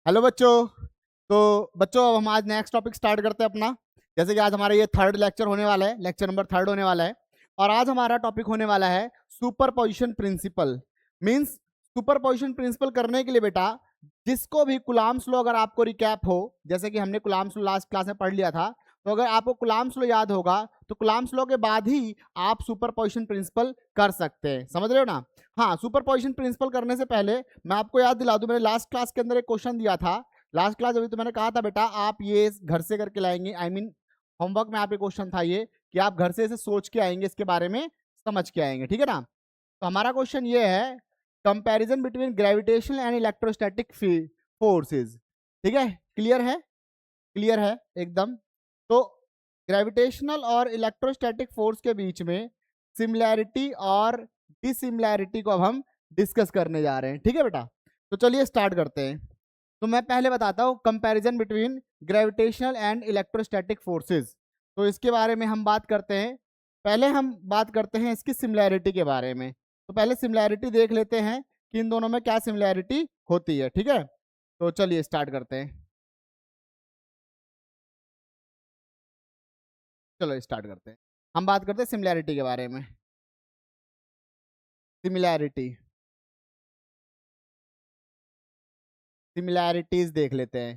Hello बच्चों। तो बच्चों अब हम आज नेक्स्ट टॉपिक स्टार्ट करते हैं अपना। जैसे कि आज हमारा ये थर्ड लेक्चर होने वाला है, लेक्चर नंबर थर्ड होने वाला है। और आज हमारा टॉपिक होने वाला है superposition principle. Means superposition principle करने के लिए बेटा जिसको भी कुलाम्स लॉ अगर आपको रिकैप हो, जैसे कि हमने कुलाम्स लॉ लास्ट क्लास में पढ़ लिया था, तो अगर आपको कुलाम्स लॉ याद होगा तो कुलाम्स लॉ के बाद ही आप सुपरपोजिशन प्रिंसिपल कर सकते हैं। समझ रहे हो ना? हाँ, सुपरपोजिशन प्रिंसिपल करने से पहले मैं आपको याद दिला दूं, मैंने लास्ट क्लास के अंदर एक क्वेश्चन दिया था। लास्ट क्लास अभी तो मैंने कहा था बेटा आप ये घर से करके लाएंगे, आई मीन होमवर्क में आप ये क्वेश्चन था ये कि आप घर से इसे सोच के आएंगे, इसके बारे में समझ के आएंगे, ठीक है ना? तो हमारा क्वेश्चन ये है, comparison between gravitational and electrostatic forces. ठीक है, क्लियर है? क्लियर है एकदम। तो ग्रेविटेशनल और इलेक्ट्रोस्टैटिक फोर्स के बीच में सिमिलैरिटी और डिसिमिलैरिटी को अब हम डिस्कस करने जा रहे हैं, ठीक है बेटा? तो चलिए स्टार्ट करते हैं। तो मैं पहले बताता हूँ comparison between gravitational and electrostatic forces. तो इसके बारे में हम बात करते हैं। पहले हम बात करते हैं इसकी सिमिलैरिटी के बारे में। तो पहले सिमिलैरिटी देख लेते हैं कि इन दोनों में क्या सिमिलैरिटी होती है, ठीक है? तो चलिए स्टार्ट करते हैं। चलो स्टार्ट करते हैं। हम बात करते हैं सिमिलैरिटी के बारे में। सिमिलैरिटी, सिमिलैरिटीज देख लेते हैं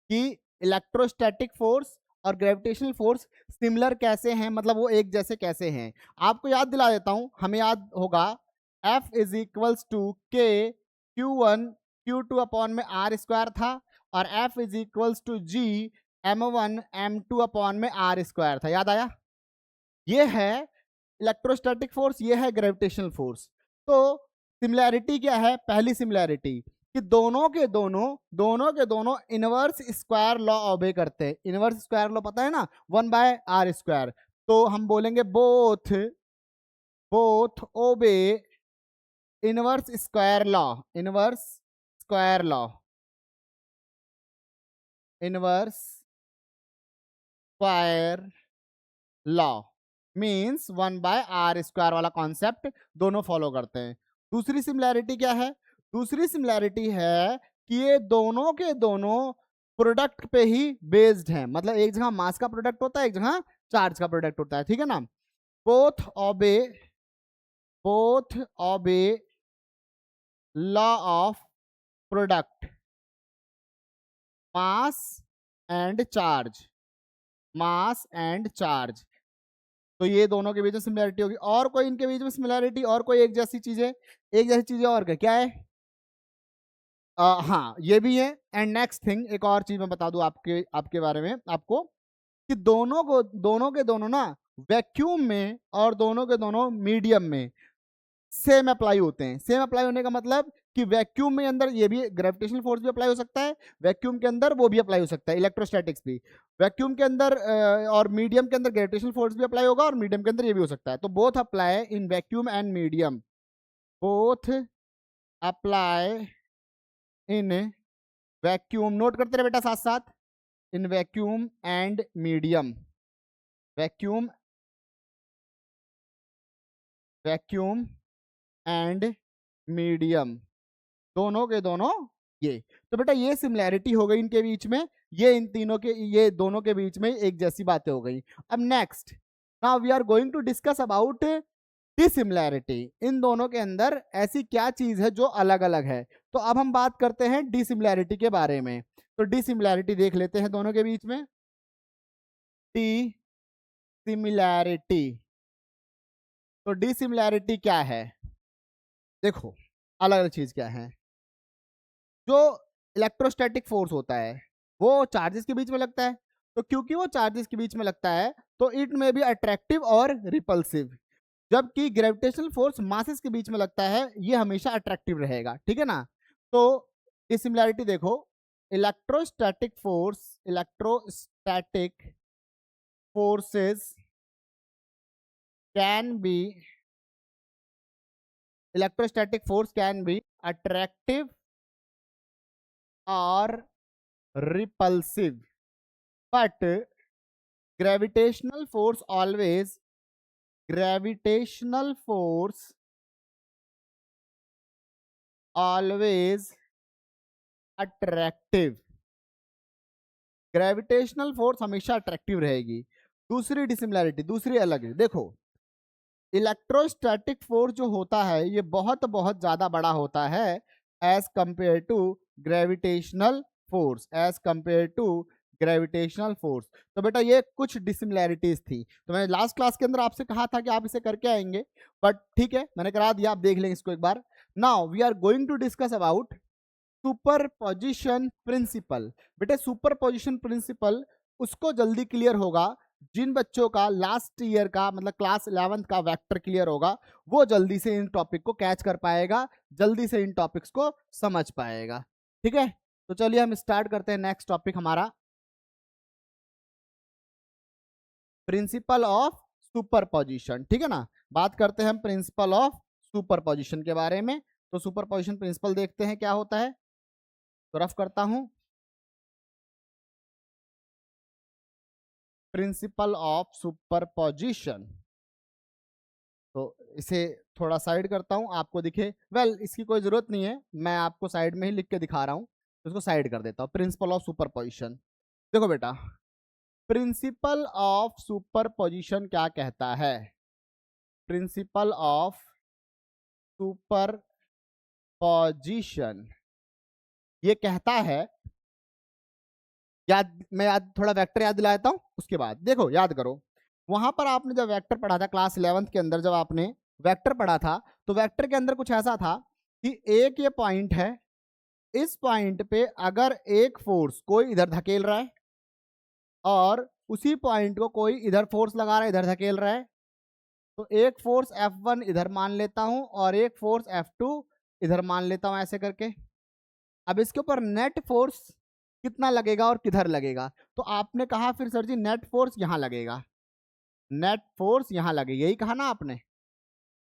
कि इलेक्ट्रोस्टैटिक फोर्स और ग्रेविटेशनल फोर्स सिमिलर कैसे हैं, मतलब वो एक जैसे कैसे हैं। आपको याद दिला देता हूं, हमें याद होगा F इज इक्वल्स टू के Q1 Q2 अपॉन में आर स्क्वायर था, और F is equals to G M1 M2 upon में आर स्क्वायर था। याद आया? ये है इलेक्ट्रोस्टैटिक फोर्स, ये है ग्रेविटेशनल फोर्स। तो सिमिलैरिटी क्या है? पहली सिमिलैरिटी कि दोनों के दोनों इनवर्स स्क्वायर लॉ ओबे करते हैं। इनवर्स स्क्वायर लॉ पता है ना, 1/r²। तो हम बोलेंगे both both obey inverse square law. Inverse square law, inverse square law means 1/r² वाला कॉन्सेप्ट दोनों फॉलो करते हैं। दूसरी सिमिलैरिटी क्या है? दूसरी सिमिलैरिटी है कि ये दोनों के दोनों प्रोडक्ट पे ही बेस्ड हैं, मतलब एक जगह मास का प्रोडक्ट होता है, एक जगह चार्ज का प्रोडक्ट होता है, ठीक है ना? Both obey both obey law of product, mass and charge, mass and charge. तो ये दोनों के बीच में सिमिलैरिटी होगी। और कोई इनके बीच में सिमिलैरिटी, और कोई एक जैसी चीजें, एक जैसी चीजें और क्या है? हाँ ये भी है। एंड नेक्स्ट थिंग, एक और चीज मैं बता दूं आपके आपके बारे में आपको, कि दोनों के दोनों ना वैक्यूम में और दोनों के दोनों मीडियम में सेम अप्लाई होते हैं। सेम अप्लाई होने का मतलब कि वैक्यूम में अंदर ये भी ग्रेविटेशनल फोर्स भी अप्लाई हो सकता है, वैक्यूम के अंदर वो भी अप्लाई हो सकता है, इलेक्ट्रोस्टैटिक्स भी। वैक्यूम के अंदर और मीडियम के अंदर ग्रेविटेशनल फोर्स भी अप्लाई होगा, और मीडियम के अंदर ये भी हो सकता है। तो both apply in vacuum and medium, both apply in vacuum. Note करते रहे बेटा साथ साथ, in vacuum and medium, vacuum vacuum and medium, दोनों के दोनों ये। तो बेटा ये सिमिलैरिटी हो गई इनके बीच में, ये इन तीनों के, ये दोनों के बीच में एक जैसी बातें हो गई। अब next, now we are going to discuss about dissimilarity. इन दोनों के अंदर ऐसी क्या चीज है जो अलग अलग है? तो अब हम बात करते हैं डिसिमिलैरिटी के बारे में। तो डिसिमिलैरिटी देख लेते हैं दोनों के बीच में। डिसिमिलैरिटी, तो डिसिमिलैरिटी क्या है? देखो अलग अलग चीज क्या है। जो इलेक्ट्रोस्टैटिक फोर्स होता है वो चार्जेस के बीच में लगता है, तो क्योंकि वो चार्जेस के बीच में लगता है तो इट में बी अट्रैक्टिव और रिपल्सिव। जबकि ग्रेविटेशनल फोर्स मासेस के बीच में लगता है, ये हमेशा अट्रैक्टिव रहेगा, ठीक है ना? तो ये सिमिलैरिटी देखो, electrostatic force, electrostatic forces can be, electrostatic force can be attractive और repulsive, but gravitational force always, gravitational force always attractive, gravitational force हमेशा अट्रैक्टिव रहेगी। दूसरी डिसिमिलैरिटी, दूसरी अलग है, देखो इलेक्ट्रोस्टैटिक फोर्स जो होता है ये बहुत बहुत ज्यादा बड़ा होता है as compared to gravitational force, as compared to gravitational force. तो बेटा ये कुछ डिसिमिलैरिटीज थी, तो मैंने लास्ट क्लास के अंदर आपसे कहा था कि आप इसे करके आएंगे, बट ठीक है मैंने करा दिया, आप देख लेंगे इसको एक बार। Now we are going to discuss about superposition principle. बेटे सुपरपोजिशन प्रिंसिपल उसको जल्दी क्लियर होगा जिन बच्चों का लास्ट ईयर का मतलब क्लास 11th का वेक्टर क्लियर होगा, वो जल्दी से इन टॉपिक को कैच कर पाएगा, जल्दी से इन टॉपिक्स को समझ पाएगा। ठीक है, तो चलिए हम स्टार्ट करते हैं नेक्स्ट टॉपिक हमारा, प्रिंसिपल ऑफ सुपरपोजिशन। ठीक है ना, बात करते हैं हम प्रिंसिपल ऑफ सुपरपोजिशन के बारे में। तो सुपरपोजिशन प्रिंसिपल देखते हैं क्या होता है, तो रफ करता हूं, प्रिंसिपल ऑफ सुपरपोजिशन। तो इसे थोड़ा साइड करता हूं, आपको दिखे, वेल इसकी कोई जरूरत नहीं है, मैं आपको साइड में ही लिख के दिखा रहा हूं, तो इसको साइड कर देता हूं। प्रिंसिपल ऑफ सुपरपोजिशन, देखो बेटा प्रिंसिपल ऑफ सुपरपोजिशन क्या कहता है, प्रिंसिपल ऑफ सुपरपोजिशन ये कहता है, याद थोड़ा वेक्टर याद दिला देता हूं, उसके बाद देखो याद करो, वहां पर आपने जब वेक्टर पढ़ा था क्लास 11th के अंदर, जब आपने वेक्टर पढ़ा था तो वेक्टर के अंदर कुछ ऐसा था कि एक ये पॉइंट है, इस पॉइंट पे अगर एक फोर्स कोई इधर धकेल रहा है और उसी पॉइंट को कोई इधर फोर्स लगा रहा है, इधर धकेल रहा है, तो एक फोर्स F1 इधर मान लेता हूं और एक फोर्स F2 इधर मान लेता हूं, ऐसे करके। अब इसके ऊपर नेट फोर्स कितना लगेगा और किधर लगेगा, तो आपने कहा फिर सर जी नेट फोर्स यहां लगेगा, नेट फोर्स यहां लगेगा, यही कहा ना आपने।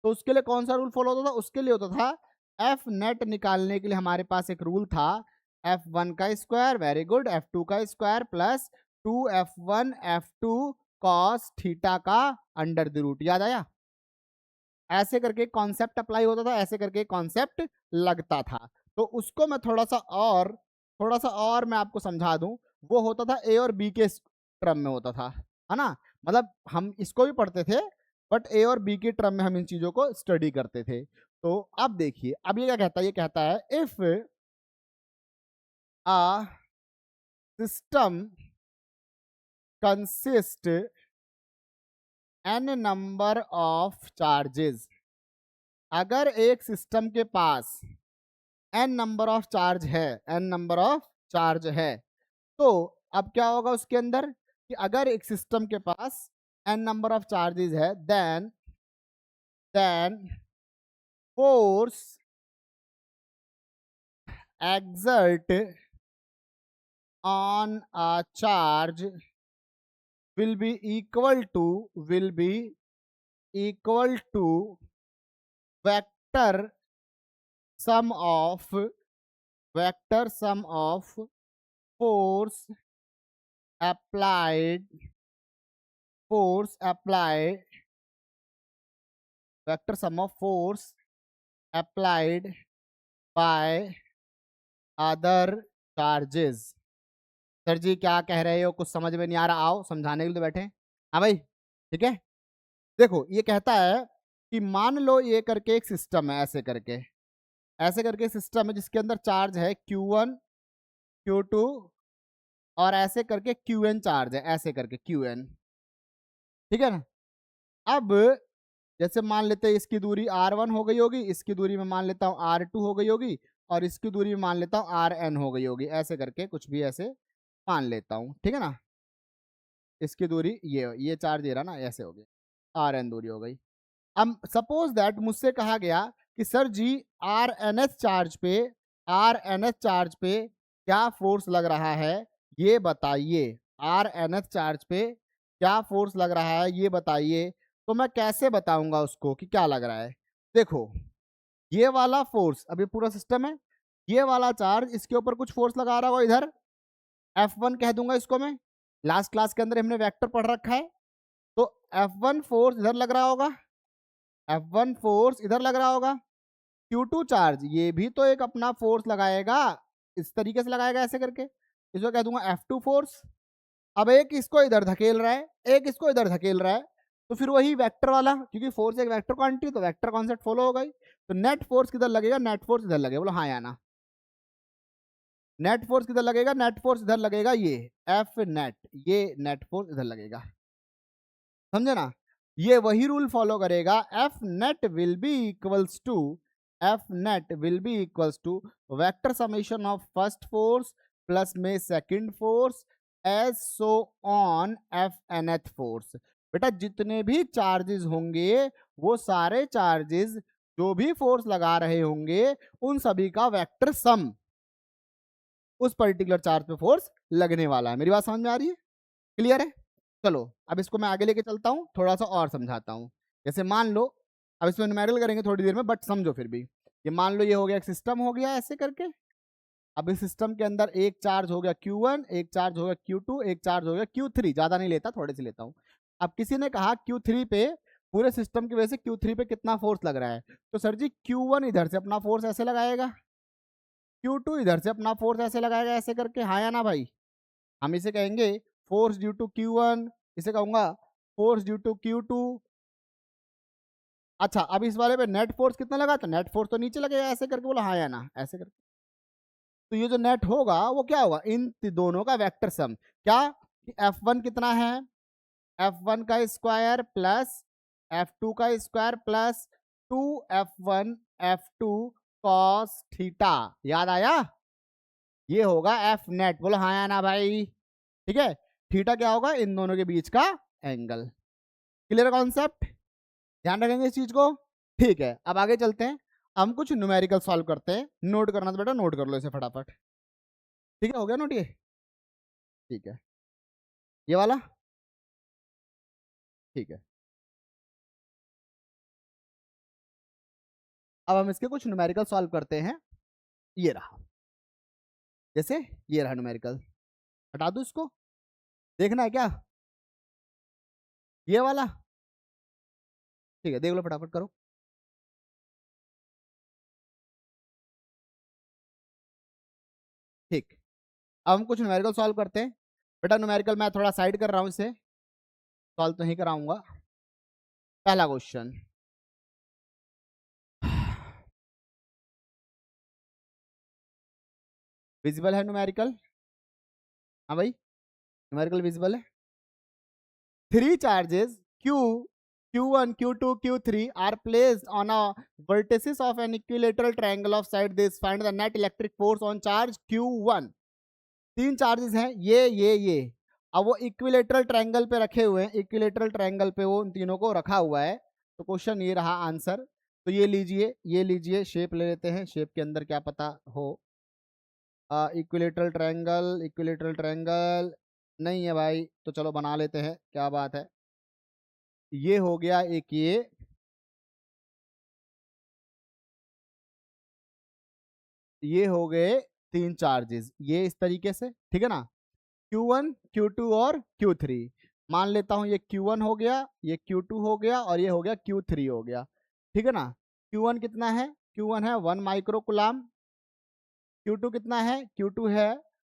तो उसके लिए कौन सा रूल फॉलो होता था, उसके लिए होता था एफ नेट निकालने के लिए हमारे पास एक रूल था, F1 का स्क्वायर, वेरी गुड, F2 का square plus 2F1 F2 cos theta का अंडर द रूट, याद आया। ऐसे करके कॉन्सेप्ट अप्लाई होता था, ऐसे करके कॉन्सेप्ट लगता था। तो उसको मैं थोड़ा सा और मैं आपको समझा दूं, वो होता था ए और बी के टर्म में होता था, है ना, मतलब हम इसको भी पढ़ते थे बट ए और बी के टर्म में हम इन चीजों को स्टडी करते थे। तो अब देखिए अब ये क्या कहता है, ये कहता है if a system consist n number of charges, अगर एक सिस्टम के पास n नंबर ऑफ चार्ज है, n नंबर ऑफ चार्ज है, तो अब क्या होगा उसके अंदर कि अगर एक सिस्टम के पास n नंबर ऑफ चार्जेस है, then force exert on a charge will be equal to vector sum of force applied vector sum of force applied by other charges। Sir ji क्या कह रहे हो, कुछ समझ में नहीं आ रहा, आओ समझाने के लिए तो बैठे। हाँ भाई ठीक है, देखो ये कहता है कि मान लो ये करके एक सिस्टम है, ऐसे करके सिस्टम है जिसके अंदर चार्ज है Q1 Q2 और ऐसे करके Qn चार्ज है, ऐसे करके Qn, ठीक है ना। अब जैसे मान लेते हैं इसकी दूरी R1 हो गई होगी, इसकी दूरी में मान लेता हूँ R2 हो गई होगी और इसकी दूरी में मान लेता हूँ Rn हो गई होगी, ऐसे करके कुछ भी ऐसे मान लेता हूँ, ठीक है ना। इसकी दूरी ये चार्ज दे रहा ना, ऐसे हो गया, Rn दूरी हो गई। अब सपोज दैट मुझसे कहा गया कि सर जी RNH चार्ज पे क्या फोर्स लग रहा है ये बताइए, RNH चार्ज पे क्या फोर्स लग रहा है ये बताइए। तो मैं कैसे बताऊंगा उसको कि क्या लग रहा है, देखो ये वाला फोर्स, अभी पूरा सिस्टम है, ये वाला चार्ज इसके ऊपर कुछ फोर्स लगा रहा होगा, इधर F1 कह दूंगा इसको मैं, लास्ट क्लास के अंदर हमने वेक्टर पढ़ रखा है, तो F1 फोर्स इधर लग रहा होगा, F1 फोर्स इधर लग रहा होगा, Q2 चार्ज ये भी तो एक अपना फोर्स लगाएगा, इस तरीके से लगाएगा ऐसे करके, इसको कह दूंगा F2 फोर्स। अब एक इसको इधर धकेल रहा है, एक इसको इधर धकेल रहा है, तो फिर वही वेक्टर वाला, क्योंकि फोर्स एक वेक्टर क्वांटिटी, तो वेक्टर कॉन्सेप्ट फॉलो होगा ही। तो नेट फोर्स किधर लगेगा, नेट फोर्स इधर लगेगा, बोलो हाँ या ना। नेट फोर्स किधर लगेगा, नेट फोर्स इधर लगेगा, ये एफ नेट, ये नेट फोर्स इधर लगेगा, समझे ना। ये वही रूल फॉलो करेगा, F net will be equals to, F net will be equals to vector summation of first force plus में second force as so on F nth force. बेटा जितने भी चार्जेस होंगे वो सारे चार्जेस जो भी फोर्स लगा रहे होंगे उन सभी का वेक्टर सम उस पर्टिकुलर चार्ज पे फोर्स लगने वाला है। मेरी बात समझ में आ रही है, क्लियर है। चलो अब इसको मैं आगे लेके चलता हूँ, थोड़ा सा और समझाता हूँ। जैसे मान लो, अब इसमें न्यूमेरिकल करेंगे थोड़ी देर में, बट समझो फिर भी। ये मान लो ये हो गया एक सिस्टम हो गया ऐसे करके। अब इस सिस्टम के अंदर एक चार्ज हो गया Q1, एक चार्ज हो गया Q2, एक चार्ज हो गया Q3। ज्यादा नहीं लेता, थोड़े से लेता हूँ। अब किसी ने कहा Q3 पे, पूरे सिस्टम की वजह से Q3 पे कितना फोर्स लग रहा है, तो सर जी Q1 इधर से अपना फोर्स ऐसे लगाएगा, Q2 इधर से अपना फोर्स ऐसे लगाएगा ऐसे करके, हाँ या ना भाई। हम इसे कहेंगे फोर्स ड्यू टू Q1, इसे कहूंगा फोर्स ड्यू टू Q2। अच्छा अब इस वाले पे नेट फोर्स कितना लगा, तो नेट फोर्स तो नीचे लगेगा ऐसे करके, बोला हाँ या ना ऐसे करके। तो ये जो नेट होगा वो क्या होगा, इन दोनों का वेक्टर सम। क्या, F1 कितना है, F1 का स्क्वायर प्लस F2 का square plus 2F1 F2 cos theta, याद आया। ये होगा एफ नेट, बोलो हाँ या ना भाई। ठीक है, थीटा क्या होगा, इन दोनों के बीच का एंगल। क्लियर कॉन्सेप्ट, ध्यान रखेंगे इस चीज को। ठीक है, अब आगे चलते हैं, हम कुछ न्यूमेरिकल सॉल्व करते हैं। नोट करना तो बेटा नोट कर लो इसे फटाफट। ठीक है, हो गया नोट ये, ठीक है, ये वाला, ठीक है। अब हम इसके कुछ न्यूमेरिकल सॉल्व करते हैं। ये रहा, जैसे ये रहा न्यूमेरिकल, हटा दो इसको, देखना है क्या ये वाला, ठीक है, देख लो फटाफट करो। ठीक, अब हम कुछ न्यूमेरिकल सॉल्व करते हैं। बेटा न्यूमेरिकल मैं थोड़ा साइड कर रहा हूँ, इसे सॉल्व तो नहीं कराऊंगा। पहला क्वेश्चन, विजिबल है न्यूमेरिकल, हाँ भाई न्यूमेरिकल विजिबल है। Three charges Q, Q1, Q2, Q3 are placed on a vertices of an equilateral triangle of side this. Find the net electric force on charge Q1. तीन charges हैं, ये। अब वो equilateral triangle पे रखे हुए हैं, इक्विलेटरल ट्रायंगल पे वो उन तीनों को रखा हुआ है। तो क्वेश्चन ये रहा आंसर। तो ये लीजिए, ये लीजिए, शेप ले लेते हैं, शेप के अंदर क्या पता हो। इक्विलेटरल ट्रायंगल, इक्विलेटरल ट्रायंगल नहीं है भाई, तो चलो बना लेते हैं, क्या बात है। ये हो गया एक, ये हो गए तीन चार्जेस, ये इस तरीके से, ठीक है ना। Q1, Q2 और Q3। मान लेता हूं ये Q1 हो गया, ये Q2 हो गया और ये हो गया Q3 हो गया, ठीक है ना। Q1 कितना है, Q1 है 1 माइक्रोकुलाम। Q2 कितना है, Q2 है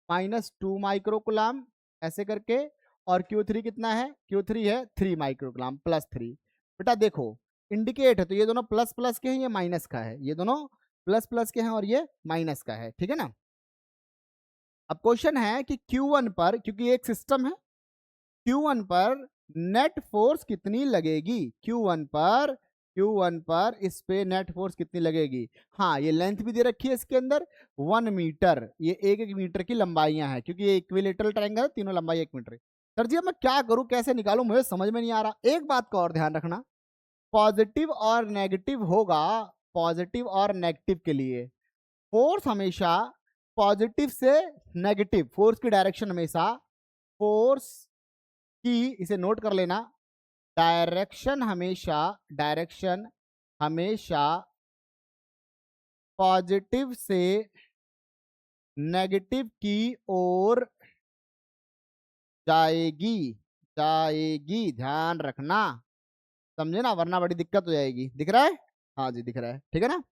-2 माइक्रोकुलाम, ऐसे करके। और Q3 कितना है, Q3 है 3 माइक्रोकुलाम, +3। बेटा देखो इंडिकेट है, तो ये दोनों प्लस प्लस के हैं, ये माइनस का है, ये दोनों प्लस प्लस के हैं और ये माइनस का है, ठीक है ना। अब क्वेश्चन है कि Q1 पर, क्योंकि एक सिस्टम है, Q1 पर नेट फोर्स कितनी लगेगी, Q1 पर इस पे नेट फोर्स कितनी लगेगी। हाँ ये लेंथ भी दे रखी है इसके अंदर 1 मीटर, ये एक मीटर की लंबाइयां हैं, क्योंकि ये इक्विलेटरल ट्रायंगल है, तीनों लंबाई 1 मीटर है। सर जी अब मैं क्या करूं, कैसे निकालूं, मुझे समझ में नहीं आ रहा। एक बात का और ध्यान रखना, पॉजिटिव और नेगेटिव होगा, पॉजिटिव और नेगेटिव के लिए फोर्स हमेशा पॉजिटिव से नेगेटिव, फोर्स की डायरेक्शन हमेशा, फोर्स की, इसे नोट कर लेना, डायरेक्शन हमेशा पॉजिटिव से नेगेटिव की ओर जाएगी, ध्यान रखना, समझे ना, वरना बड़ी दिक्कत हो जाएगी। दिख रहा है, हाँ जी दिख रहा है, ठीक है ना।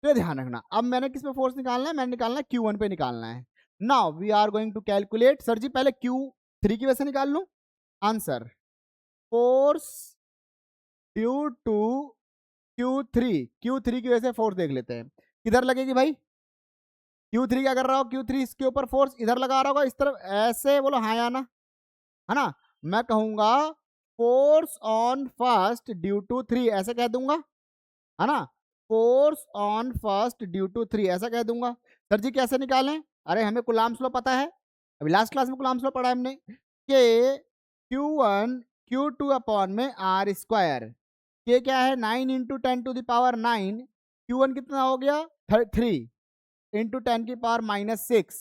तो ये ध्यान रखना। अब मैंने किस पे फोर्स निकालना है, मैंने निकालना है Q1 पे निकालना है। Now we are going to calculate. Sir ji पहले Q3 की वजह से निकाल लूं answer. Force due to Q3 की वजह से फोर्स देख लेते हैं किधर लगेगी भाई। Q3 क्या कर रहा हो, Q3 इसके ऊपर फोर्स इधर लगा रहा होगा इस तरफ, ऐसे बोलो हाँ या ना, है ना। मैं कहूंगा force on first due to 3, ऐसे कह दूंगा, है ना। Force on first due to 3 ऐसा कह दूंगा। सर जी कैसे निकालें, अरे हमें कूलम्ब्स लॉ पता है, अभी लास्ट क्लास में कूलम्ब्स लॉ पढ़ा है हमने कि Q1 Q2 अपॉन में R स्क्वायर। के क्या है 9 into 10 to the power 9। Q1 कितना हो गया 3 इंटू 10 की पावर -6।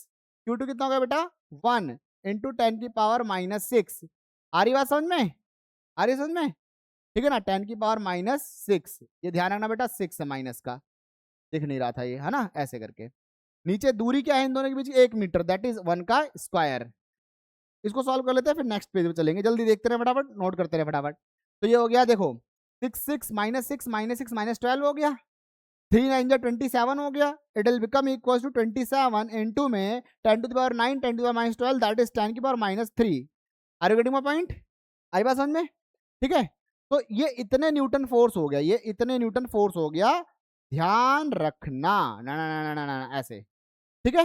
Q2 कितना हो गया बेटा 1 इंटू 10 की पावर -6। आ रही बात समझ में, आ रही समझ में, ठीक है ना। 10 की पावर -6, ये ध्यान रखना बेटा 6 है माइनस का, दिख नहीं रहा था ये, है ना। ऐसे करके नीचे दूरी क्या है इन दोनों के बीच 1 मीटर, दैट इज 1 का स्क्वायर। इसको सॉल्व कर लेते हैं फिर नेक्स्ट पेज पे चलेंगे, जल्दी देखते रहे फटाफट, नोट करते रहे फटाफट। तो ये हो गया देखो 6 -6 -12 हो गया, 3 9 जा 27 हो गया। It will become equal to 27 into में 10 to the power 9 10 to the power -12 that is 10 की power -3। Are you getting my point, आई बात समझ में, ठीक है। तो ये इतने न्यूटन फोर्स हो गया, ये इतने न्यूटन फोर्स हो गया, ध्यान रखना ना ना ना ना ना, ना ऐसे, ठीक है।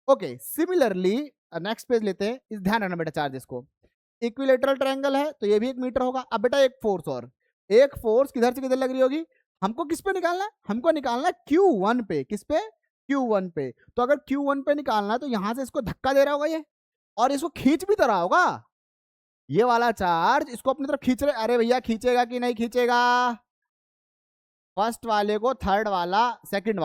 ओके सिमिलरली नेक्स्ट पेज लेते हैं, इस ध्यान रखना बेटा चार्जेस को। इक्विलेटरल ट्रायंगल है तो ये भी 1 मीटर होगा। अब बेटा एक फोर्स और, एक फोर्स किधर से किधर लग रही होगी, हमको किस पे निकालना है, हमको निकालना है Q1 पे। किस पे, Q1 पे। तो अगर Q1 पे निकालना है तो यहां से इसको धक्का दे रहा होगा ये, और इसको खींच भी तो रहा होगा, ये वाला चार्ज इसको अपनी तरफ खींच रहे। अरे भैया खींचेगा कि नहीं खींचेगा, फर्स्ट वाले को थर्ड वाला सेकंड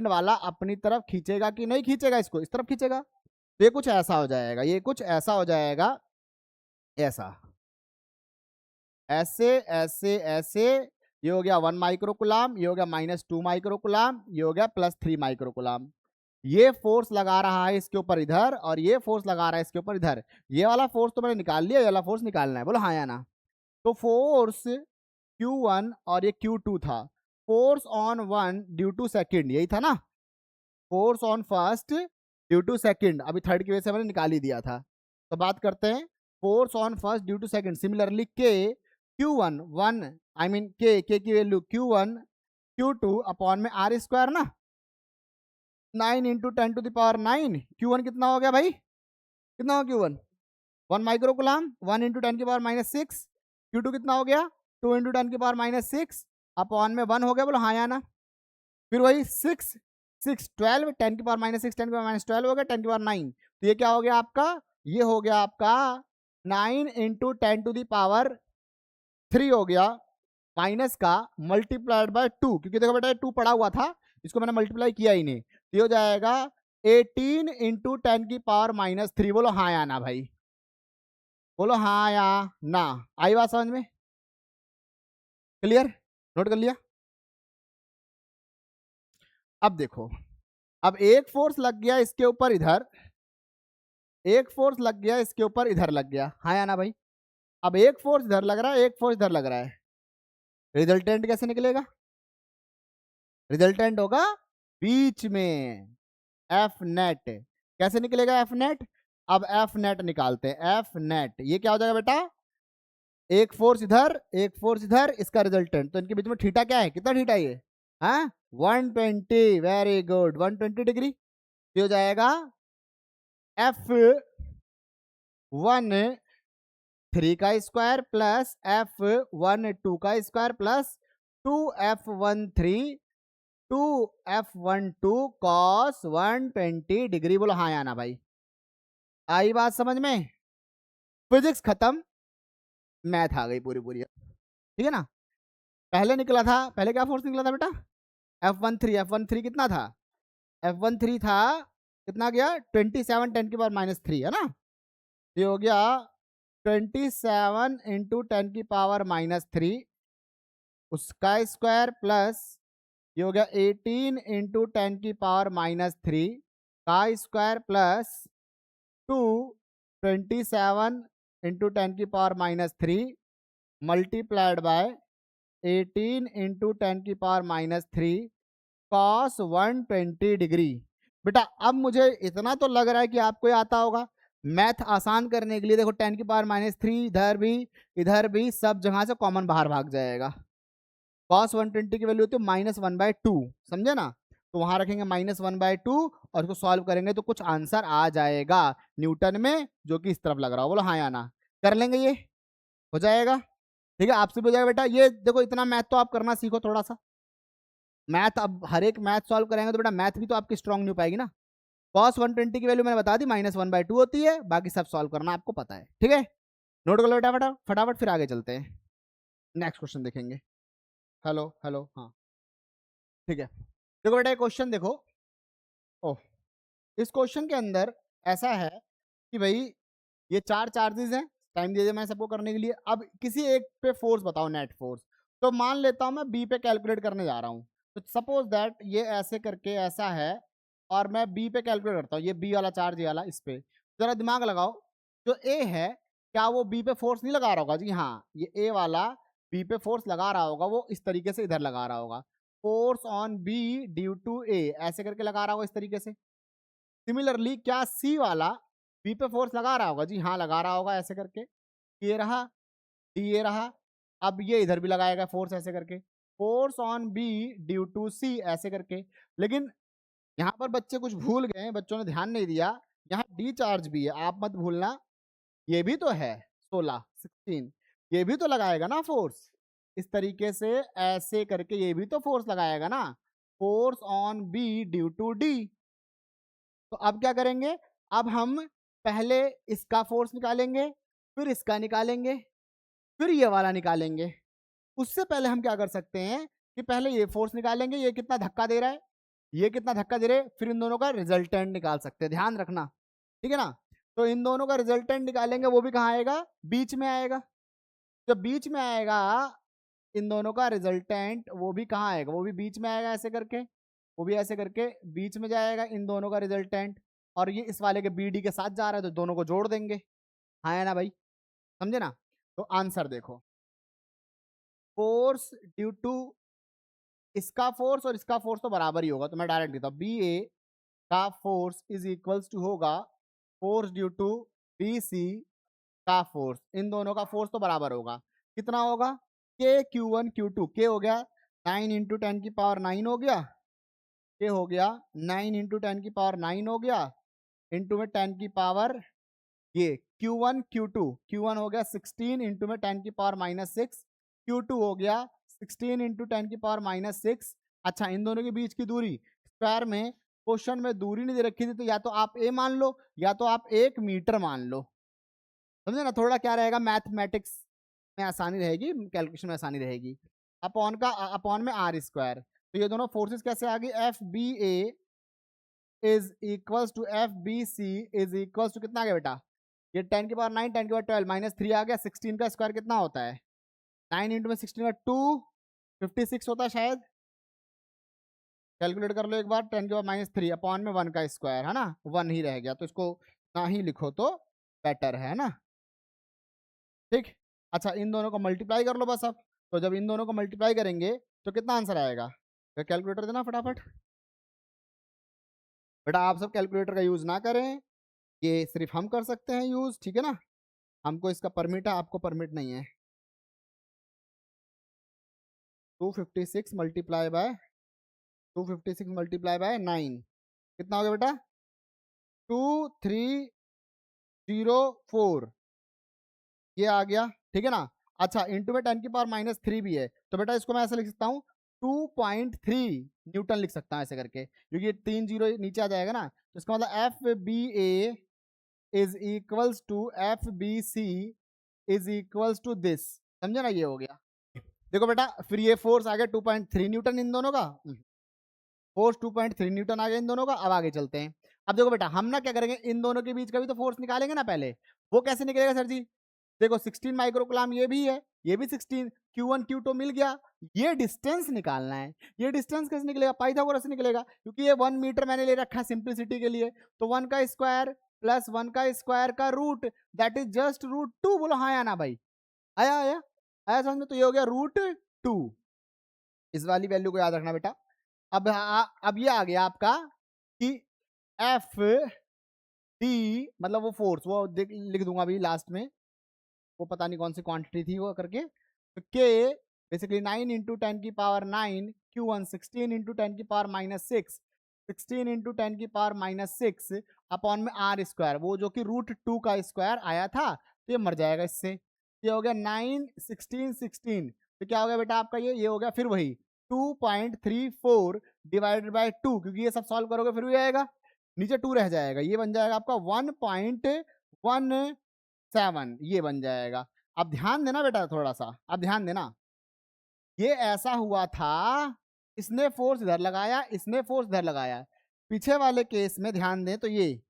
वाला अपनी तरफ खींचेगा कि नहीं खींचेगा, इसको इस तरफ खींचेगा। तो ये कुछ ऐसा हो जाएगा, ये कुछ ऐसा हो जाएगा, ऐसा, ऐसे ऐसे ऐसे। ये हो गया 1 माइक्रोकुलाम, ये हो गया -2 माइक्रोकुलाम, ये हो गया +3 माइक्रोकुलाम। ये फोर्स लगा रहा है इसके ऊपर इधर, और ये फोर्स लगा रहा है इसके ऊपर इधर। ये वाला फोर्स तो मैंने निकाल लिया, ये वाला फोर्स निकालना है, बोलो हाँ या ना। तो फोर्स Q1 और ये Q2 था। Force on 1 due to second, यही था ना, force on first due to second, अभी थर्ड की वजह से मैंने निकाल ही दिया था। तो बात करते हैं force on first due to second. Similarly K Q1 1 I mean K की वैल्यू Q1 Q2 अपॉन में R स्क्वायर ना, 9 into 10 to the power 9। Q1 कितना हो गया भाई, कितना हो Q1 1 माइक्रोकुलाम, 1 इंटू 10 की पावर -6। Q2 कितना हो गया 2 इंटू 10 की पावर -6 अपॉन में 1 हो गया, बोलो हाँ या ना। फिर वही 6 6 12 10 की पावर -6 10 की पावर -12 हो गया, 10 की पावर 9। तो ये क्या हो गया आपका, ये हो गया आपका 9 इंटू 10 टू द पावर 3 हो गया, माइनस का मल्टीप्लाइड बाय 2, क्योंकि देखो बेटा 2 पड़ा हुआ था, इसको मैंने मल्टीप्लाई किया ही नहीं। तो ये हो जाएगा 18 इंटू 10 की पावर -3। बोलो हाँ या ना भाई, बोलो हाँ या ना, आई बात समझ में, क्लियर, नोट कर लिया। अब देखो, अब एक फोर्स लग गया इसके ऊपर इधर, एक फोर्स लग गया इसके ऊपर इधर लग गया, हाँ या ना भाई। अब एक फोर्स इधर लग रहा है, एक फोर्स इधर लग रहा है, रिजल्टेंट कैसे निकलेगा, रिजल्टेंट होगा बीच में एफ नेट। कैसे निकलेगा एफ नेट, अब एफ नेट निकालते हैं। एफ नेट ये क्या हो जाएगा बेटा, एक फोर्स इधर एक फोर्स इधर, इसका रिजल्टेंट, तो इनके बीच में थीटा क्या है, कितना थीटा ये, हाँ 120, वेरी गुड 120 डिग्री। ये हो जाएगा F1 3 का स्क्वायर प्लस F1 2 का square plus 2F1 3 2F1 2 cos 120 degree. बोलो हाँ या ना भाई, आई बात समझ में, फिजिक्स खत्म, मैथ आ गई पूरी पूरी, ठीक है ना। पहले निकला था, पहले क्या फोर्स निकला था बेटा, F1 3 कितना था, F1 3 था कितना गया 27 10 की पावर -3, है ना। ये हो गया 27 इंटू 10 की पावर -3 उसका स्क्वायर प्लस, ये हो गया 18 इंटू 10 की पावर -3 का स्क्वायर प्लस 2 27 इंटू 10 की power -3 multiplied by 18 into 10⁻³ cos 120 degree. बेटा अब मुझे इतना तो लग रहा है कि आपको ये आता होगा। मैथ आसान करने के लिए देखो 10⁻³ इधर भी सब जगह से कॉमन बाहर भाग जाएगा। cos 120 की वैल्यू होती है -1/2, समझे ना। तो वहां रखेंगे -1/2 और इसको सॉल्व करेंगे तो कुछ आंसर आ जाएगा न्यूटन में, जो कि इस तरफ लग रहा हो। बोलो हाँ या ना, कर लेंगे ये, हो जाएगा। ठीक है, आपसे भी हो जाएगा बेटा। ये देखो इतना मैथ तो आप करना सीखो थोड़ा सा। मैथ अब हर एक मैथ सॉल्व करेंगे तो बेटा मैथ भी तो आपकी स्ट्रांग नहीं हो पाएगी ना। cos 120 की वैल्यू मैंने बता दी -1/2 होती है, बाकी सब सॉल्व करना आपको पता है। ठीक है, नोट कर लो बेटा फटाफट, फिर आगे चलते हैं, नेक्स्ट क्वेश्चन देखेंगे। हेलो हेलो, हाँ ठीक है। देखो बेटा क्वेश्चन देखो। ओह, इस क्वेश्चन के अंदर ऐसा है कि भाई ये 4 चार्जेस हैं, टाइम दे दिया मैं सबको करने के लिए। अब किसी एक पे फोर्स बताओ, नेट फोर्स। तो मान लेता हूं मैं बी पे कैलकुलेट करने जा रहा हूं। तो सपोज दैट ये ऐसे करके ऐसा है और मैं बी पे कैलकुलेट करता हूँ, ये बी वाला चार्ज, ये वाला इस पे। जरा दिमाग लगाओ, जो ए है क्या वो बी पे फोर्स नहीं लगा रहा होगा? जी हाँ, ये ए वाला बी पे फोर्स लगा रहा होगा, वो इस तरीके से इधर लगा रहा होगा। Force on B due to A, ऐसे करके लगा रहा होगा इस तरीके से। सिमिलरली क्या सी वाला बी पे फोर्स लगा रहा होगा? जी हाँ लगा रहा होगा, ऐसे करके। ये रहा डी, ये रहा। अब ये इधर भी लगाएगा फोर्स ऐसे करके, force on B due to C, ऐसे करके। लेकिन यहाँ पर बच्चे कुछ भूल गए, बच्चों ने ध्यान नहीं दिया। यहाँ डी चार्ज भी है, आप मत भूलना। ये भी तो है 16 ये भी तो लगाएगा ना फोर्स इस तरीके से, ऐसे करके ये भी तो फोर्स लगाएगा ना, force on B due to D. तो अब क्या करेंगे? अब हम पहले इसका फोर्स निकालेंगे, फिर इसका निकालेंगे, फिर ये वाला निकालेंगे। उससे पहले हम क्या कर सकते हैं कि पहले ये फोर्स निकालेंगे, ये कितना धक्का दे रहा है, ये कितना धक्का दे रहे हैं, फिर इन दोनों का रिजल्टेंट निकाल सकते हैं, ध्यान रखना। ठीक है ना। तो इन दोनों का रिजल्टेंट निकालेंगे, वो भी कहाँ आएगा? बीच में आएगा। जब बीच में आएगा इन दोनों का रिजल्टेंट, वो भी कहाँ आएगा? वो भी बीच में आएगा, ऐसे करके। वो भी ऐसे करके बीच में जाएगा इन दोनों का रिजल्टेंट। और ये इस वाले के बी डी के साथ जा रहा है, तो दोनों को जोड़ देंगे। हाँ है ना भाई, समझे ना। तो आंसर देखो, फोर्स ड्यू टू इसका फोर्स और इसका फोर्स तो बराबर ही होगा, तो मैं डायरेक्ट देता हूँ बी ए का फोर्स इज इक्वल्स टू होगा force due to B C का फोर्स। इन दोनों का फोर्स तो बराबर होगा, कितना होगा? के Q1 Q2, के हो गया 9 इंटू 10⁻9 हो गया, के हो गया 9 इंटू 10⁻9 हो गया, इंटू में 10 की पावर ये Q1 Q2, Q1 हो गया 16 इंटू में 10⁻⁻6, Q2 हो गया 16 इंटू 10⁻⁻6। अच्छा, इन दोनों के बीच की दूरी स्क्वायर में, क्वेश्चन में दूरी नहीं दे रखी थी, तो या तो आप ए मान लो या तो आप 1 मीटर मान लो, समझे ना। थोड़ा क्या रहेगा, मैथमेटिक्स में आसानी रहेगी, कैलकुलेशन में आसानी रहेगी। अपॉन का अपॉन में आर स्क्वायर। तो ये दोनों फोर्सेस कैसे आ गई? F B A is equals to F B C is equals to कितना आ गया बेटा? ये 10⁻9 10⁻12 -3 आ गया। 16 का स्क्वायर कितना होता है? 9 इंटू में 16 का 256 होता है शायद, कैलकुलेट कर लो एक बार। 10⁻³ अपॉन में 1 का स्क्वायर, है ना, 1 ही रह गया, तो इसको ना ही लिखो तो बेटर है ना। ठीक, अच्छा इन दोनों को मल्टीप्लाई कर लो बस अब। तो जब इन दोनों को मल्टीप्लाई करेंगे तो कितना आंसर आएगा? तो कैलकुलेटर देना फटाफट। बेटा आप सब कैलकुलेटर का यूज ना करें, ये सिर्फ हम कर सकते हैं यूज, ठीक है ना। हमको इसका परमिट है, आपको परमिट नहीं है। 256 मल्टीप्लाई बाय 9 कितना हो गया बेटा? 2304 ये आ गया, ठीक है ना। अच्छा, इंटू में 10⁻³ भी है, तो बेटा इसको मैं ऐसे लिख सकता हूँ 2.3 न्यूटन लिख सकता हूँ ऐसे करके, क्योंकि 3 जीरो नीचे आ जाएगा ना। तो इसका मतलब F B A is equals to F B C is equals to this, समझे ना, ये हो गया। देखो बेटा फिर ये फोर्स आ गया 2.3 न्यूटन इन दोनों का, फोर्स 2.3 न्यूटन आ गया इन दोनों का। अब आगे चलते हैं। अब देखो बेटा हम ना क्या करेंगे, इन दोनों के बीच का भी तो फोर्स निकालेंगे ना पहले। वो कैसे निकलेगा सर जी? देखो 16 माइक्रोकुलाम ये भी है, ये भी 16, Q1 Q2 मिल गया। ये डिस्टेंस निकालना है। ये डिस्टेंस कैसे निकलेगा? पाइथागोरस से निकलेगा, क्योंकि ये 1 मीटर मैंने ले रखा है सिंप्लिसिटी के लिए। तो 1 का स्क्वायर प्लस 1 का स्क्वायर का रूट, दैट इज जस्ट √2। बोलो हाँ या ना भाई, आया आया आया समझ में। तो ये हो गया 2। इस वाली वैल्यू को याद रखना बेटा। अब ये आ गया आपका कि एफ डी मतलब वो फोर्स, वो लिख दूंगा अभी लास्ट में, वो पता नहीं कौन सी क्वांटिटी थी वो करके। तो के basically 9 into 10⁻9, Q1 16 into 10⁻6, 16 into 10⁻6 upon में आर स्क्वायर, वो जो कि √2 का स्क्वायर आया था, तो ये मर जाएगा इससे। ये हो गया 9 16 16, तो क्या हो गया बेटा आपका ये हो गया फिर वही 2.34 डिवाइडेड बाय 2, क्योंकि ये सब सॉल्व करोगे फिर भी आएगा, नीचे 2 रह जाएगा, ये बन जाएगा आपका 1.17, ये बन जाएगा। अब ध्यान देना बेटा थोड़ा सा, अब ध्यान देना, ये ऐसा हुआ था, इसने फोर्स इधर लगाया, इसने फोर्स इधर लगाया। पीछे वाले केस में ध्यान दें तो ये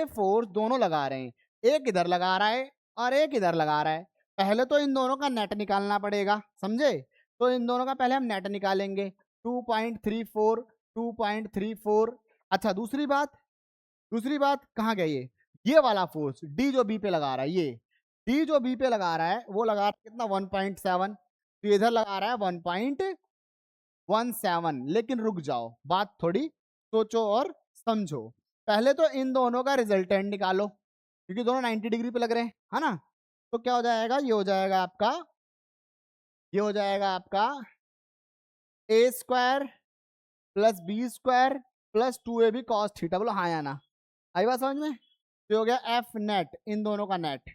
फोर्स दोनों लगा रहे हैं, एक इधर लगा रहा है और एक इधर लगा रहा है। पहले तो इन दोनों का नेट निकालना पड़ेगा, समझे? तो इन दोनों का पहले हम नेट निकालेंगे, 2.34 2.34। अच्छा दूसरी बात कहाँ गया ये वाला फोर्स डी जो बी पे लगा रहा है, ये डी जो बी पे लगा रहा है वो लगा रहा है कितना 1.7, तो इधर लगा रहा है 1.17। लेकिन रुक जाओ, बात थोड़ी सोचो और समझो। पहले तो इन दोनों का रिजल्टेंट निकालो, क्योंकि दोनों 90 डिग्री पे लग रहे हैं, है ना? तो क्या हो जाएगा, ये हो जाएगा आपका A square plus B square plus 2ab cos theta. बोलो हाँ या ना, आई बात समझ में? तो हो गया एफ नेट, इन दोनों का नेट,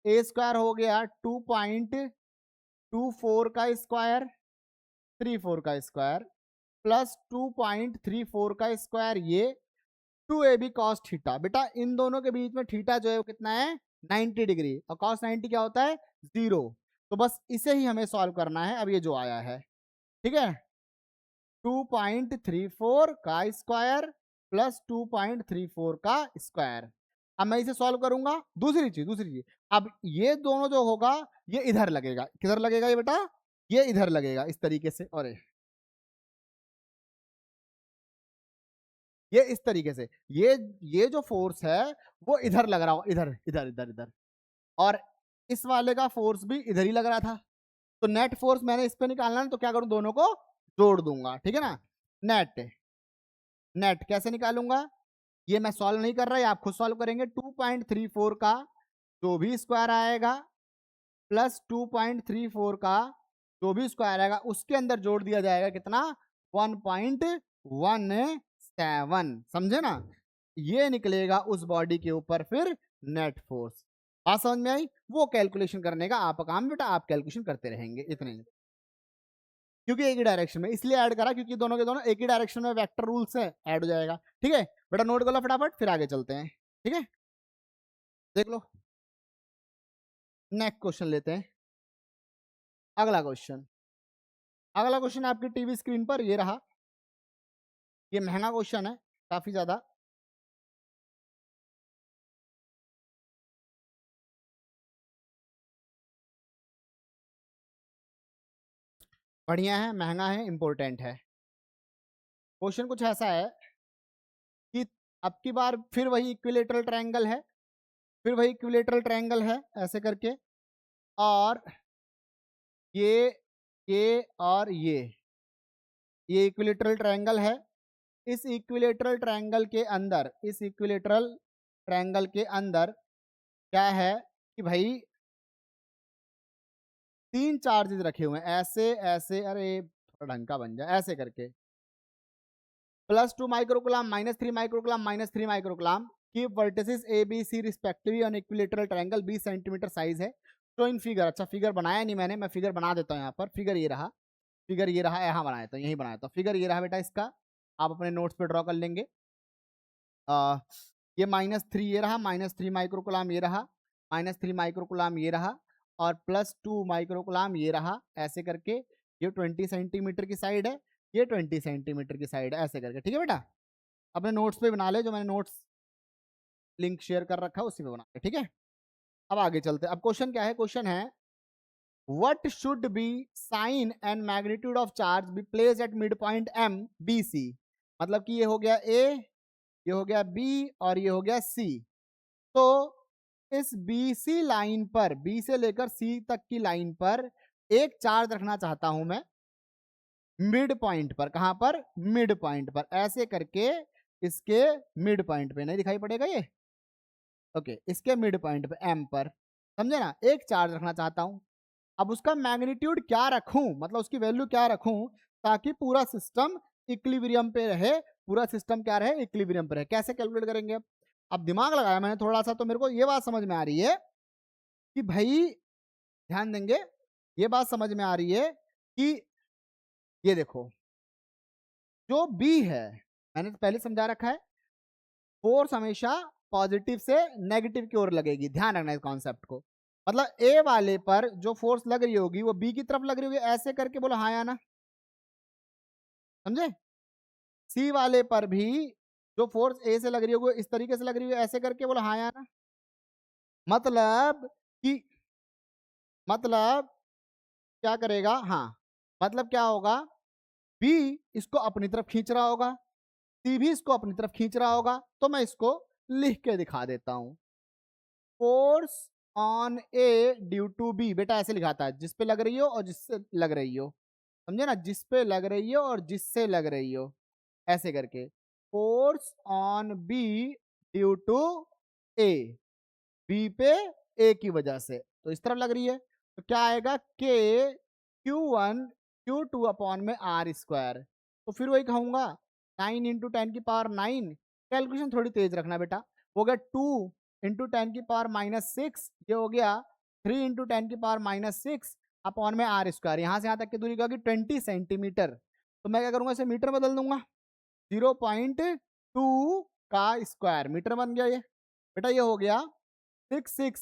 ए स्क्वायर हो गया 2.24 का स्क्वायर 34 का स्क्वायर प्लस 2.34 का स्क्वायर, ये 2ab cos थीटा। बेटा इन दोनों के बीच में थीटा जो है वो कितना है 90 डिग्री, और cos 90 क्या होता है 0। तो बस इसे ही हमें सॉल्व करना है। अब ये जो आया है, ठीक है, 2.34 का स्क्वायर प्लस 2.34 का स्क्वायर। अब मैं इसे सॉल्व करूंगा। दूसरी चीज, अब ये दोनों जो होगा ये इधर लगेगा, किधर लगेगा ये बेटा, ये इधर लगेगा इस तरीके से, और ये इस तरीके से, ये जो फोर्स है वो इधर लग रहा हो, इधर इधर इधर इधर, और इस वाले का फोर्स भी इधर ही लग रहा था। तो नेट फोर्स मैंने इस पे निकालना है, तो क्या करूं, दोनों को जोड़ दूंगा, ठीक है ना। नेट कैसे निकालूंगा, ये मैं सॉल्व नहीं कर रहा, ये आप खुद सॉल्व करेंगे। 2.34 का जो भी स्क्वायर आएगा प्लस 2.34 का जो भी स्क्वायर आएगा उसके अंदर जोड़ दिया जाएगा कितना 1.17, समझे ना। ये निकलेगा उस बॉडी के ऊपर फिर नेट फोर्स। बात समझ में आई? वो कैलकुलेशन करने का आपका काम बेटा, आप कैलकुलेशन करते रहेंगे, इतने ही। क्योंकि एक ही डायरेक्शन में इसलिए ऐड करा क्योंकि दोनों के दोनों एक ही डायरेक्शन में वेक्टर रूल से ऐड हो जाएगा। ठीक है बेटा, नोट कर लो फटाफट, फिर आगे चलते हैं। ठीक है, देख लो नेक्स्ट क्वेश्चन लेते हैं। अगला क्वेश्चन आपकी टीवी स्क्रीन पर ये रहा। ये महंगा क्वेश्चन है काफी ज्यादा। बढ़िया है, महंगा है, इंपॉर्टेंट है। क्वेश्चन कुछ ऐसा है कि अब की बार फिर वही इक्विलेटरल ट्रायंगल है, ऐसे करके, और ये और ये इक्विलेटरल ट्रायंगल है। इस इक्विलेटरल ट्रायंगल के अंदर क्या है कि भाई 3 चार्जेस रखे हुए हैं, ऐसे ऐसे, अरे थोड़ा ढंग का बन जाए, ऐसे करके, +2 माइक्रोकुलाम, -3 माइक्रोकुलाम, -3 माइक्रोकुलाम की vertices A B C respectively on equilateral triangle 20 centimetre size है। तो इन फिगर, अच्छा फिगर बनाया नहीं मैंने, मैं फिगर बना देता हूँ यहाँ पर। फिगर ये रहा, यहाँ बनाया था, यही बनाया था। फिगर ये रहा बेटा, इसका आप अपने नोट्स पे ड्रॉ कर लेंगे। ये -3 ये रहा, -3 माइक्रोकुलाम ये रहा, -3 माइक्रोकुलाम ये रहा, और +2 माइक्रोकुलाम ये रहा, ऐसे करके। ये 20 सेंटीमीटर की साइड है, ये 20 सेंटीमीटर की साइड है, ऐसे करके। ठीक है बेटा, अपने नोट्स पे बना ले, जो मैंने नोट्स लिंक शेयर कर रखा है उसी पे बना ले। ठीक है, अब आगे चलते। अब क्वेश्चन क्या है, क्वेश्चन है what should be sign and magnitude of charge be placed at mid point M B C. मतलब कि ये हो गया ए, ये हो गया बी, और ये हो गया सी। तो इस बी सी लाइन पर, बी से लेकर सी तक की लाइन पर एक चार्ज रखना चाहता हूं मैं मिड पॉइंट पर, कहां पर, मिड पॉइंट पर, ऐसे करके इसके मिड पॉइंट पे, नहीं दिखाई पड़ेगा ये, ओके, इसके मिड पॉइंट पे एम पर, समझे ना, एक चार्ज रखना चाहता हूं। अब उसका मैग्नीट्यूड क्या रखूं, मतलब उसकी वैल्यू क्या रखूं ताकि पूरा सिस्टम इक्विलिब्रियम पे रहे, पूरा सिस्टम क्या रहे, इक्विलिब्रियम पे रहे। कैसे कैलकुलेट करेंगे अब दिमाग लगाया मैंने थोड़ा सा, तो मेरे को ये बात समझ में आ रही है कि भाई ध्यान देंगे, ये बात समझ में आ रही है कि ये देखो जो बी है, मैंने तो पहले समझा रखा है, फोर्स हमेशा पॉजिटिव से नेगेटिव की ओर लगेगी, ध्यान रखना इस कॉन्सेप्ट को। मतलब ए वाले पर जो फोर्स लग रही होगी वो बी की तरफ लग रही होगी, ऐसे करके बोलो हाँ या ना, समझे। सी वाले पर भी जो फोर्स ए से लग रही होगी इस तरीके से लग रही होगी, ऐसे करके बोलो हाँ या ना। मतलब कि, मतलब क्या करेगा, हाँ, मतलब क्या होगा, बी इसको अपनी तरफ खींच रहा होगा, सी भी इसको अपनी तरफ खींच रहा होगा, तो मैं इसको लिख के दिखा देता हूं। Force on A due to B, बेटा ऐसे लिखा था, जिस पे लग रही हो और जिससे लग रही हो, समझे ना, जिस पे लग रही हो और जिससे लग रही हो, ऐसे करके force on B due to A, B पे ए की वजह से, तो इस तरफ लग रही है, तो क्या आएगा के Q1 Q2 अपॉन में आर स्क्वायर। तो फिर वही कहूंगा 9 × 10⁻⁹, कैलकुलेशन थोड़ी तेज रखना बेटा, हो गया 2 × 10⁻⁶, ये हो गया 3 × 10⁻⁶ अपॉन में आर स्क्वायर, यहां से यहां तक की दूरी होगी 20 सेंटीमीटर, तो मैं क्या करूंगा इसे मीटर बदल दूंगा, 0.2 का स्क्वायर मीटर बन गया ये, बेटा ये हो गया 6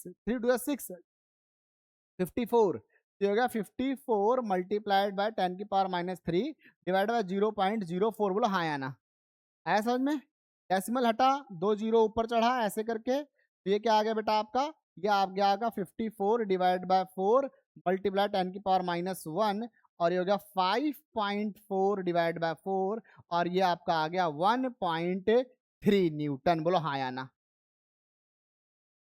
54, तो हो गया 54 मल्टीप्लाइड बाय 10⁻³ डिवाइड बाय 0.04, बोलो हाँ या ना, आया समझ में। डेसिमल हटा, 2 जीरो ऊपर चढ़ा, ऐसे करके, तो ये क्या आ गया बेटा आपका, ये आ गया आगा 54 डिवाइड बाय 4 मल्टीप्लाई 10⁻⁻1, और ये हो गया 5.4 डिवाइड बाय 4, और ये आपका आ गया 1.3 न्यूटन, बोलो हाँ या ना।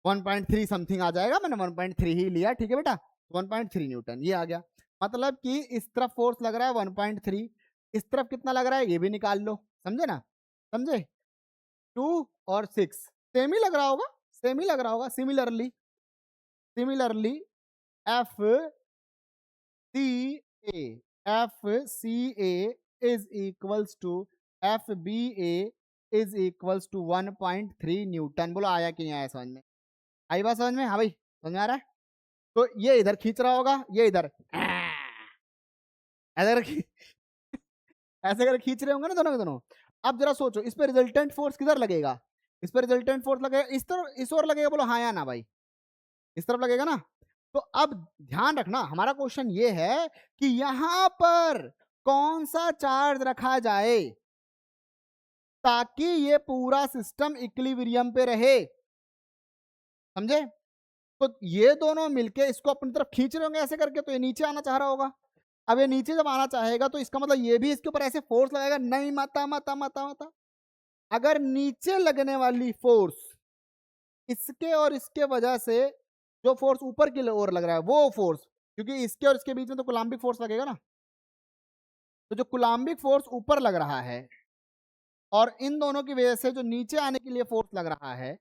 1.3 समथिंग आ जाएगा, मैंने 1.3 ही लिया, ठीक है बेटा, 1.3 न्यूटन ये आ गया। मतलब कि इस तरफ फोर्स लग रहा है 1.3, इस तरफ कितना लग रहा है ये भी निकाल लो, समझे ना, समझे। 2 और 6 सेम ही लग रहा होगा, सेम ही लग रहा होगा, similarly, similarly F C A, F C A is equals to F B A is equals to 1.3 newton, बोलो आया कि नहीं आया समझ में, आई बात समझ में, हाँ भाई समझ में आ रहा है। तो ये इधर खींच रहा होगा, ये इधर ऐसे करके ऐसे करके खींच रहे होंगे ना दोनों के दोनों। अब जरा सोचो इस पे रिजल्टेंट फोर्स किधर लगेगा, इस पे रिजल्टेंट फोर्स लगेगा इस तरफ, इस ओर लगेगा, बोलो हाँ या ना भाई, इस तरफ लगेगा ना। तो अब ध्यान रखना हमारा क्वेश्चन ये है कि यहां पर कौन सा चार्ज रखा जाए ताकि ये पूरा सिस्टम इक्विलिब्रियम पे रहे, समझे। तो ये दोनों मिलके इसको अपनी तरफ खींच रहे होंगे ऐसे करके, तो ये नीचे आना चाह रहा होगा। अब ये नीचे जब आना चाहेगा तो इसका मतलब ये भी इसके ऊपर ऐसे फोर्स लगाएगा, नहीं माता माता माता माता। अगर नीचे लगने वाली फोर्स इसके और इसके वजह से जो फोर्स ऊपर की ओर लग रहा है वो फोर्स, क्योंकि इसके और इसके बीच में तो कुलाम्बिक फोर्स लगेगा ना, तो जो कुलाम्बिक फोर्स ऊपर लग रहा है और इन दोनों की वजह से जो नीचे आने के लिए फोर्स लग रहा है,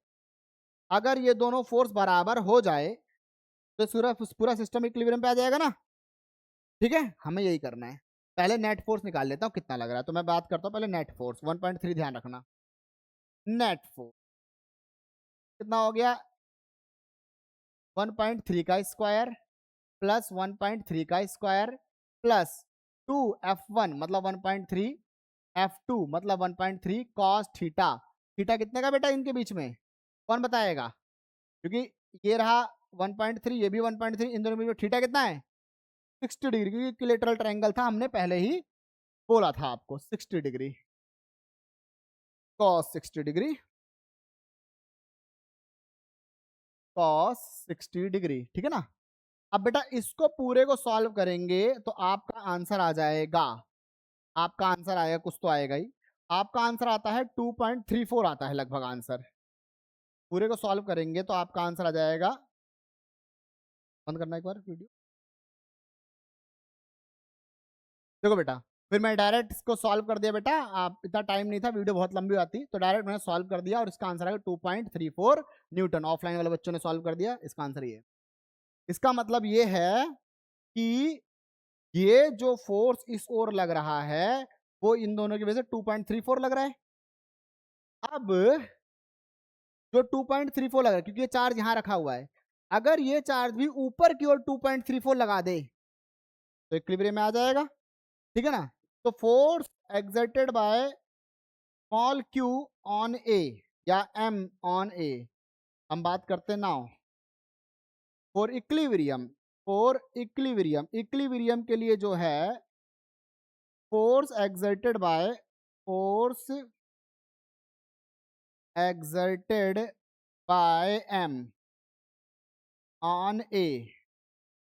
अगर ये दोनों फोर्स बराबर हो जाए तो पूरा सिस्टम इक्विलिब्रियम पे आ जाएगा ना, ठीक है। हमें यही करना है, पहले नेट फोर्स निकाल लेता हूँ कितना लग रहा है, तो मैं बात करता हूँ पहले नेट फोर्स 1.3, ध्यान रखना, नेट फोर्स कितना हो गया 1.3 का स्क्वायर प्लस 1.3 का स्क्वायर प्लस 2f1 मतलब 1.3, f2 मतलब 1.3 कॉस थीटा, थीटा कितने का बेटा इनके बीच में, कौन बताएगा, क्योंकि ये रहा 1.3 ये भी 1.3, इन दोनों में थीटा कितना है 60 डिग्री, क्योंकि इक्विलेटरल ट्रायंगल था, हमने पहले ही बोला था आपको 60 degree, cos 60 degree, cos 60 degree, ठीक है ना। अब बेटा इसको पूरे को सॉल्व करेंगे तो आपका आंसर आ जाएगा, आपका आंसर आएगा, कुछ तो आएगा ही, आपका आंसर आता है 2.34 आता है लगभग आंसर, पूरे को सॉल्व करेंगे तो आपका आंसर आ जाएगा, बंद करना एक बार वीडियो। देखो बेटा, फिर मैं डायरेक्ट इसको सॉल्व कर दिया बेटा, आप इतना टाइम नहीं था, वीडियो बहुत लंबी आती, तो डायरेक्ट मैंने सॉल्व कर दिया और इसका आंसर है 2.34 न्यूटन। ऑफलाइन वाले बच्चों ने सॉल्व कर दिया, इसका आंसर ये। इसका मतलब ये है कि ये जो फोर्स इस ओर लग रहा है वो इन दोनों की वजह से 2.34 लग रहा है। अब जो 2.34 लग रहा है, क्योंकि ये चार्ज यहां रखा हुआ है, अगर ये चार्ज भी ऊपर की ओर 2.34 लगा दे तो इक्विलिब्रियम में आ जाएगा, ठीक है ना। तो force exerted by small Q on A या एम ऑन ए, हम बात करते हैं नाउ फॉर इक्विलिब्रियम। इक्विलिब्रियम के लिए जो है force exerted by M on A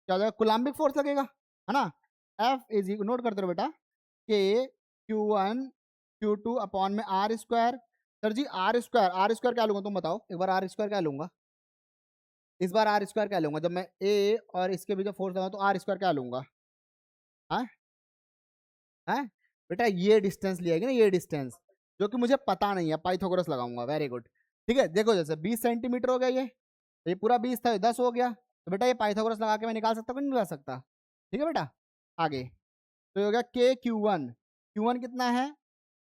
क्या हो जाएगा, कुलाम्बिक फोर्स लगेगा, है ना। एफ इज, नोट करते रहो बेटा, के Q1 Q2 अपॉन में R square. Sir ji R square क्या लूंगा, तुम बताओ एक बार, आर स्क्वायर क्या लूंगा इस बार, आर स्क्वायर क्या लूंगा जब मैं ए और इसके बीच में फोर्स लगाऊं, तो आर स्क्वायर क्या लूंगा, हाँ है बेटा, ये डिस्टेंस लिया ना, ये डिस्टेंस जो कि मुझे पता नहीं है, पाइथागोरस लगाऊंगा, वेरी गुड। ठीक है, देखो जैसे 20 सेंटीमीटर हो गया, ये पूरा 20 था, ये 10 हो गया, तो बेटा ये पाइथागोरस लगा के मैं निकाल सकता हूँ, नहीं निकाल सकता। ठीक है बेटा, आगे तो ये हो गया के क्यू वन कितना है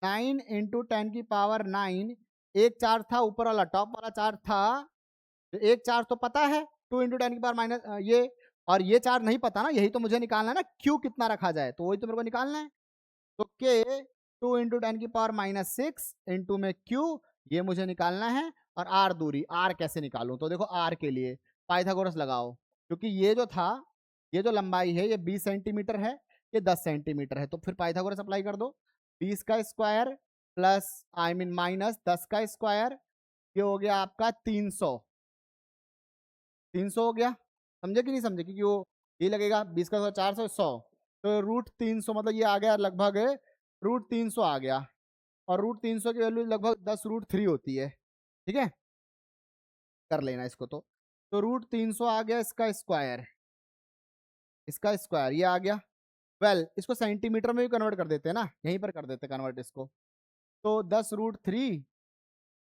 9 इंटू 10⁹। एक चार्ज था ऊपर वाला, टॉप वाला चार्ज था, तो एक चार्ज तो पता है 2 इंटू 10⁻, ये, और ये चार्ज नहीं पता ना, यही तो मुझे निकालना है ना, क्यू कितना रखा जाए, तो वही तो मेरे को निकालना है। तो के 2 इंटू 10⁻6 इंटू में क्यू, ये मुझे निकालना है। और आर दूरी, आर कैसे निकालूं, तो देखो आर के लिए पाइथागोरस लगाओ, क्योंकि ये जो था, ये जो लंबाई है ये 20 सेंटीमीटर है, ये 10 सेंटीमीटर है, तो फिर पाइथागोरस अप्लाई कर दो। 20 का स्क्वायर प्लस माइनस 10 का स्क्वायर, ये हो गया आपका 300 हो गया, समझे कि नहीं समझे, क्योंकि वो ये लगेगा 20 का 400 100, तो √300 मतलब ये आ गया लगभग √300 आ गया, और √300 की वैल्यू लगभग 10√3 होती है। ठीक है, कर लेना इसको, तो √300 आ गया, इसका स्क्वायर ये आ गया। इसको सेंटीमीटर में भी कन्वर्ट कर देते हैं ना, यहीं पर कर देते हैं कन्वर्ट इसको, तो 10√3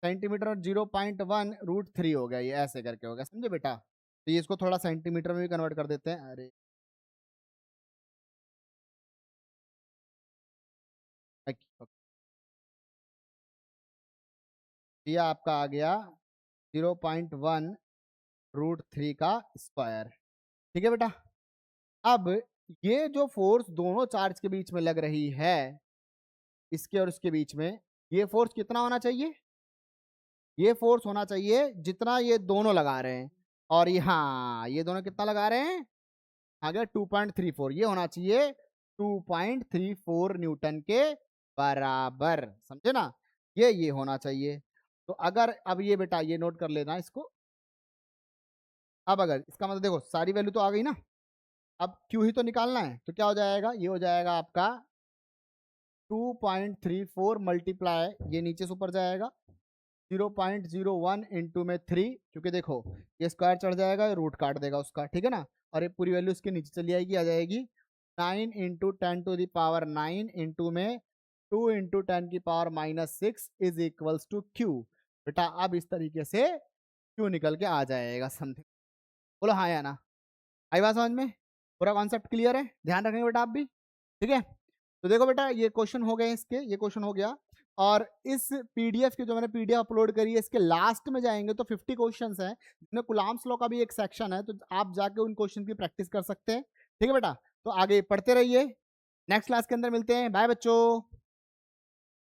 सेंटीमीटर और 0.1 √3 हो गया, ये ऐसे करके हो गया, समझे बेटा। तो ये इसको थोड़ा सेंटीमीटर में भी कन्वर्ट कर देते हैं, अरे ये आपका आ गया 0.1 √3 का स्क्वायर। ठीक है बेटा, अब ये जो फोर्स दोनों चार्ज के बीच में लग रही है, इसके और इसके बीच में, ये फोर्स कितना होना चाहिए, ये फोर्स होना चाहिए जितना ये दोनों लगा रहे हैं, और यहाँ ये दोनों कितना लगा रहे हैं, आ गया 2.34, ये होना चाहिए 2.34 न्यूटन के बराबर, समझे ना, ये होना चाहिए। तो अगर अब ये बेटा ये नोट कर लेना इसको, अब अगर इसका मतलब देखो सारी वैल्यू तो आ गई ना, अब क्यू ही तो निकालना है, तो क्या हो जाएगा, ये हो जाएगा आपका 2.34 मल्टीप्लाई, ये नीचे से ऊपर जाएगा 0.01 इंटू में 3, क्योंकि देखो ये स्क्वायर चढ़ जाएगा, ये रूट काट देगा उसका, ठीक है ना, और ये पूरी वैल्यू इसके नीचे चली आएगी, आ जाएगी 9 इंटू 10⁻9 इंटू में 2 into 10⁻6 is equals to Q. बेटा अब इस तरीके से क्यू निकल के आ जाएगा समथिंग, बोलो हाँ या ना, आई बात समझ में, पूरा कॉन्सेप्ट क्लियर है, ध्यान रखेंगे बेटा आप भी। ठीक है, तो देखो बेटा ये क्वेश्चन हो गए इसके, ये क्वेश्चन हो गया, और इस पीडीएफ की जो मैंने पीडीएफ अपलोड करी है, इसके लास्ट में जाएंगे तो 50 क्वेश्चंस हैं, जिसमें कुलाम्स लॉ का भी एक सेक्शन है, तो आप जाके उन क्वेश्चन की प्रैक्टिस कर सकते हैं। ठीक है बेटा, तो आगे पढ़ते रहिए, नेक्स्ट क्लास के अंदर मिलते हैं, बाय बच्चों।